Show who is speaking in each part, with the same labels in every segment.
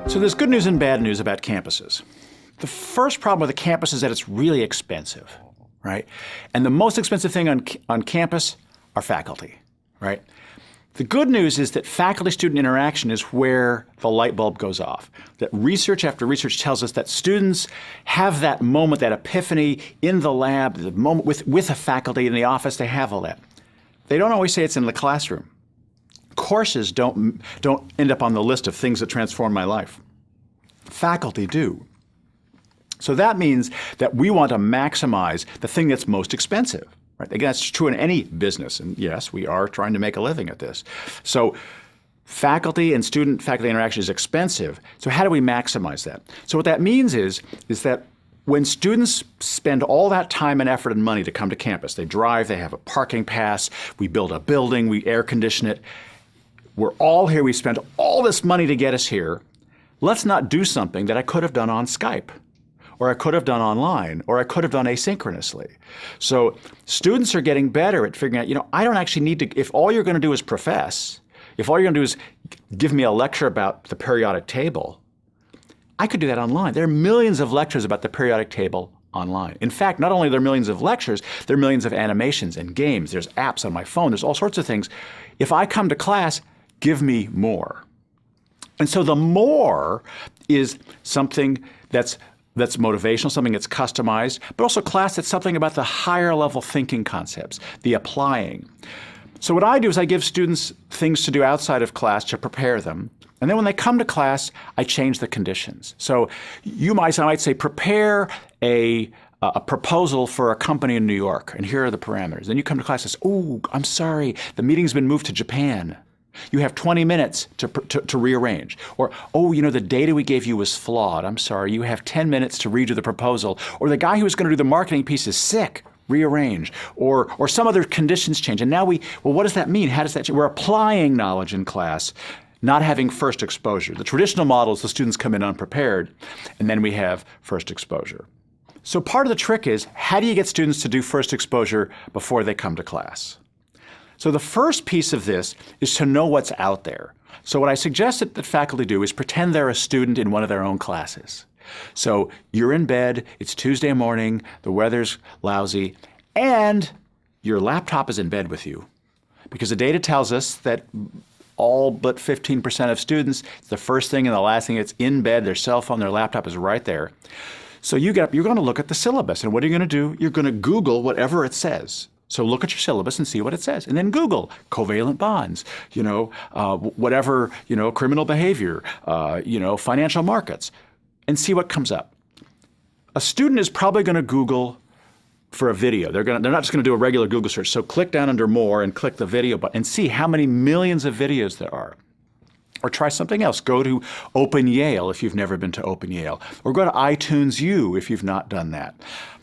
Speaker 1: So there's good news and bad news about campuses. The first problem with a campus is that it's really expensive, right? And the most expensive thing on campus are faculty, right? The good news is that faculty-student interaction is where the light bulb goes off. That research after research tells us that students have that moment, that epiphany in the lab, the moment with a faculty in the office, they have all that. They don't always say it's in the classroom. Courses don't end up on the list of things that transform my life. Faculty do. So that means that we want to maximize the thing that's most expensive. Right? Again, that's true in any business. And yes, we are trying to make a living at this. So faculty and student-faculty interaction is expensive. So how do we maximize that? So what that means is that when students spend all that time and effort and money to come to campus, they drive, they have a parking pass, we build a building, we air condition it, we're all here, we spent all this money to get us here. Let's not do something that I could have done on Skype, or I could have done online, or I could have done asynchronously. So students are getting better at figuring out, I don't actually need to, if all you're going to do is profess, if all you're going to do is give me a lecture about the periodic table, I could do that online. There are millions of lectures about the periodic table online. In fact, not only are there millions of lectures, there are millions of animations and games. There's apps on my phone. There's all sorts of things. If I come to class, give me more. And so the more is something that's motivational, something that's customized, but also class that's something about the higher level thinking concepts, the applying. So what I do is I give students things to do outside of class to prepare them. And then when they come to class, I change the conditions. So I might say, prepare a proposal for a company in New York, and here are the parameters. Then you come to class and say, oh, I'm sorry, the meeting's been moved to Japan. You have 20 minutes to rearrange. Or, oh, the data we gave you was flawed. I'm sorry, you have 10 minutes to redo the proposal. Or the guy who was going to do the marketing piece is sick. Rearrange. Or some other conditions change. And now what does that mean? How does that change? We're applying knowledge in class, not having first exposure. The traditional model is the students come in unprepared, and then we have first exposure. So part of the trick is, how do you get students to do first exposure before they come to class? So the first piece of this is to know what's out there. So what I suggest that faculty do is pretend they're a student in one of their own classes. So you're in bed, it's Tuesday morning, the weather's lousy, and your laptop is in bed with you. Because the data tells us that all but 15% of students, it's the first thing and the last thing, it's in bed, their cell phone, their laptop is right there. So you get up, you're going to look at the syllabus, and what are you going to do? You're going to Google whatever it says. So look at your syllabus and see what it says, and then Google covalent bonds, whatever, criminal behavior, financial markets, and see what comes up. A student is probably going to Google for a video. They're not just going to do a regular Google search. So click down under More and click the video button and see how many millions of videos there are. Or try something else. Go to Open Yale if you've never been to Open Yale, or go to iTunes U if you've not done that.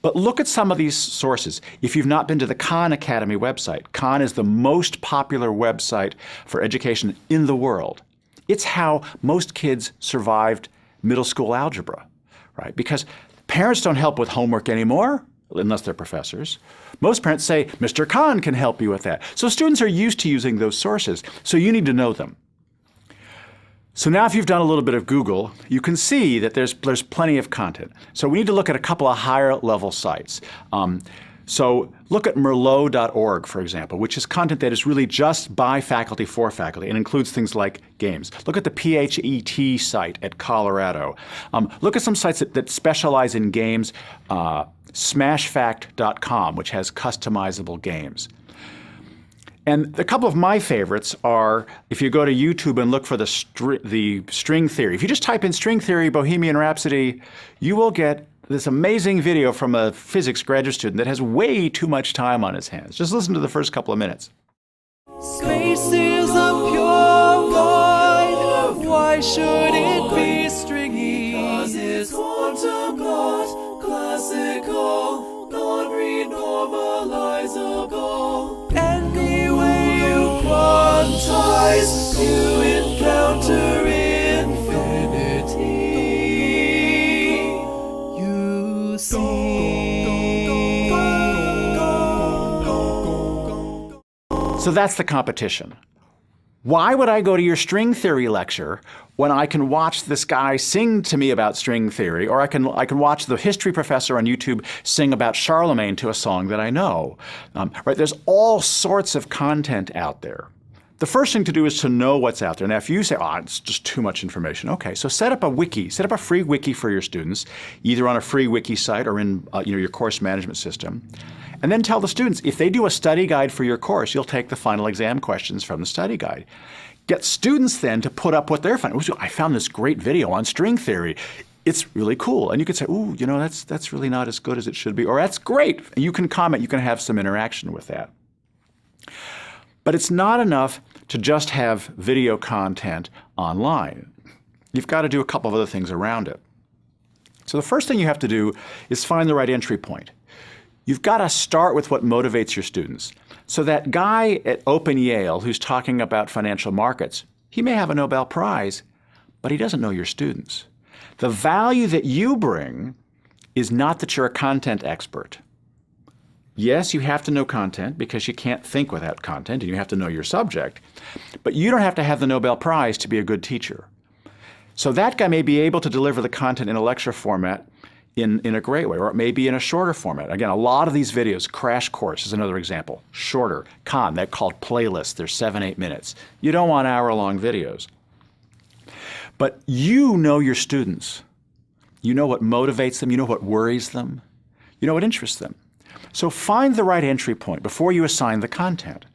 Speaker 1: But look at some of these sources. If you've not been to the Khan Academy website, Khan is the most popular website for education in the world. It's how most kids survived middle school algebra, right? Because parents don't help with homework anymore, unless they're professors. Most parents say, Mr. Khan can help you with that. So students are used to using those sources, so you need to know them. So now if you've done a little bit of Google, you can see that there's plenty of content. So we need to look at a couple of higher level sites. So look at merlot.org, for example, which is content that is really just by faculty for faculty and includes things like games. Look at the PHET site at Colorado. Look at some sites that specialize in games, smashfact.com, which has customizable games. And a couple of my favorites are, if you go to YouTube and look for the string theory. If you just type in string theory, Bohemian Rhapsody, you will get this amazing video from a physics graduate student that has way too much time on his hands. Just listen to the first couple of minutes.
Speaker 2: Space is a pure void. Why should it be stringy? Because it's quantum not classical, non-renormalizable. Any way you quantize, you encounter infinity. You see.
Speaker 1: So that's the competition. Why would I go to your string theory lecture when I can watch this guy sing to me about string theory, or I can watch the history professor on YouTube sing about Charlemagne to a song that I know? Right? There's all sorts of content out there. The first thing to do is to know what's out there. Now, if you say, oh, it's just too much information, okay, so set up a wiki, set up a free wiki for your students, either on a free wiki site or in your course management system. And then tell the students, if they do a study guide for your course, you'll take the final exam questions from the study guide. Get students then to put up what they're finding. I found this great video on string theory. It's really cool. And you could say, ooh, that's really not as good as it should be. Or that's great. And you can comment. You can have some interaction with that. But it's not enough to just have video content online. You've got to do a couple of other things around it. So the first thing you have to do is find the right entry point. You've got to start with what motivates your students. So that guy at Open Yale who's talking about financial markets, he may have a Nobel Prize, but he doesn't know your students. The value that you bring is not that you're a content expert. Yes, you have to know content because you can't think without content, and you have to know your subject, but you don't have to have the Nobel Prize to be a good teacher. So that guy may be able to deliver the content in a lecture format in a great way, or it may be in a shorter format. Again, a lot of these videos, Crash Course is another example, shorter. Khan, they're called playlists. They're 7-8 minutes. You don't want hour-long videos. But you know your students. You know what motivates them. You know what worries them. You know what interests them. So find the right entry point before you assign the content.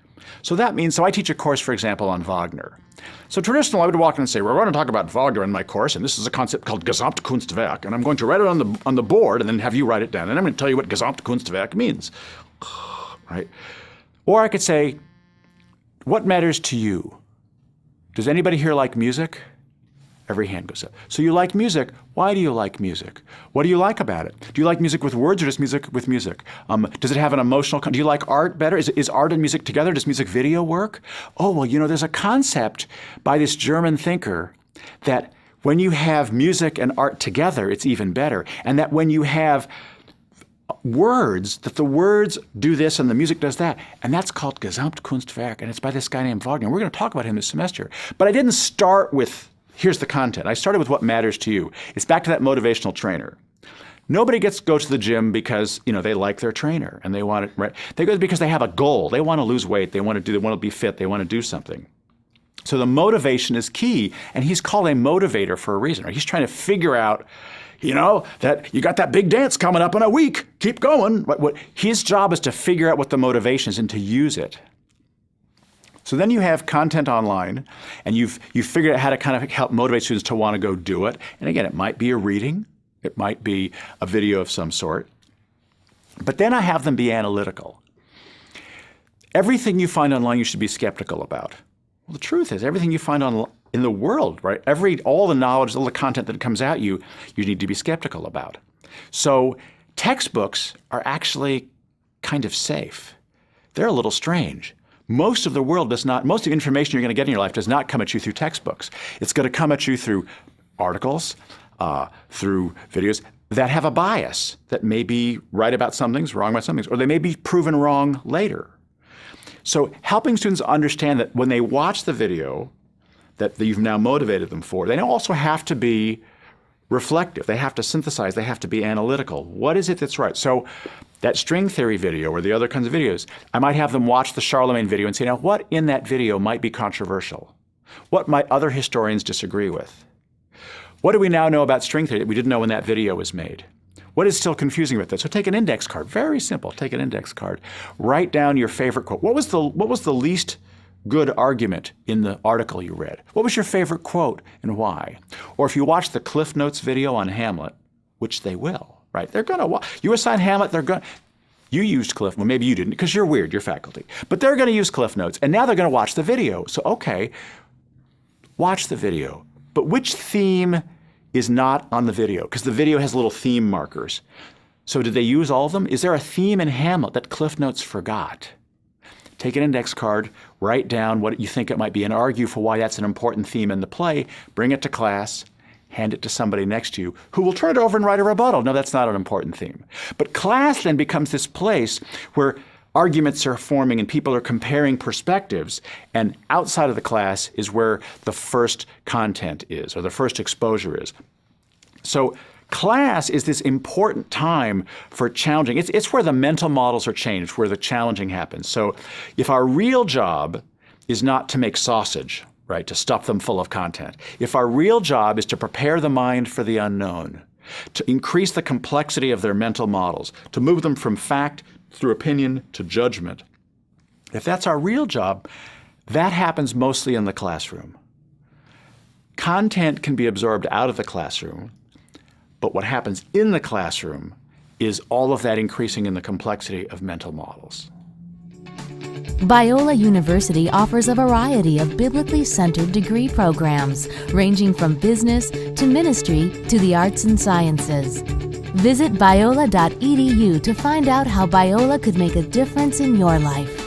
Speaker 1: So that means, I teach a course, for example, on Wagner. So traditionally, I would walk in and say, we're going to talk about Wagner in my course, and this is a concept called Gesamtkunstwerk, and I'm going to write it on the board and then have you write it down, and I'm going to tell you what Gesamtkunstwerk means. Right? Or I could say, what matters to you? Does anybody here like music? Every hand goes up. So you like music. Why do you like music? What do you like about it? Do you like music with words or just music with music? Does it have an emotional do you like art better? Is art and music together? Does music video work? Oh, well, there's a concept by this German thinker that when you have music and art together, it's even better. And that when you have words, that the words do this and the music does that. And that's called Gesamtkunstwerk. And it's by this guy named Wagner. We're going to talk about him this semester. But I didn't start with here's the content. I started with what matters to you. It's back to that motivational trainer. Nobody goes to the gym because they like their trainer and they want it right. They go because they have a goal. They want to lose weight. They want to be fit. They want to do something. So the motivation is key, and he's called a motivator for a reason. Right? He's trying to figure out, that you got that big dance coming up in a week. Keep going. His job is to figure out what the motivation is and to use it. So then you have content online, and you've figured out how to kind of help motivate students to want to go do it. And again, it might be a reading. It might be a video of some sort. But then I have them be analytical. Everything you find online you should be skeptical about. Well, the truth is, everything you find in the world, right? All the knowledge, all the content that comes at you, you need to be skeptical about. So textbooks are actually kind of safe. They're a little strange. Most of the information you're going to get in your life does not come at you through textbooks. It's going to come at you through articles, through videos that have a bias, that may be right about some things, wrong about some things, or they may be proven wrong later. So helping students understand that when they watch the video that you've now motivated them for, they also have to be reflective. They have to synthesize. They have to be analytical. What is it that's right? So that string theory video or the other kinds of videos, I might have them watch the Charlemagne video and say, now what in that video might be controversial? What might other historians disagree with? What do we now know about string theory that we didn't know when that video was made? What is still confusing about that? So take an index card. Very simple. Take an index card. Write down your favorite quote. What was the least good argument in the article you read? What was your favorite quote and why? Or if you watch the Cliff Notes video on Hamlet, which they will, right? They're going to watch. You assign Hamlet, you used Cliff, well, maybe you didn't because you're weird, you're faculty. But they're going to use Cliff Notes, and now they're going to watch the video. So, okay, watch the video. But which theme is not on the video? Because the video has little theme markers. So did they use all of them? Is there a theme in Hamlet that Cliff Notes forgot? Take an index card, write down what you think it might be, and argue for why that's an important theme in the play, bring it to class, hand it to somebody next to you, who will turn it over and write a rebuttal. No, that's not an important theme. But class then becomes this place where arguments are forming and people are comparing perspectives, and outside of the class is where the first content is, or the first exposure is. So class is this important time for challenging. It's where the mental models are changed, where the challenging happens. So if our real job is not to make sausage, right, to stuff them full of content, if our real job is to prepare the mind for the unknown, to increase the complexity of their mental models, to move them from fact through opinion to judgment, if that's our real job, that happens mostly in the classroom. Content can be absorbed out of the classroom, but what happens in the classroom is all of that increasing in the complexity of mental models.
Speaker 3: Biola University offers a variety of biblically centered degree programs, ranging from business to ministry to the arts and sciences. Visit biola.edu to find out how Biola could make a difference in your life.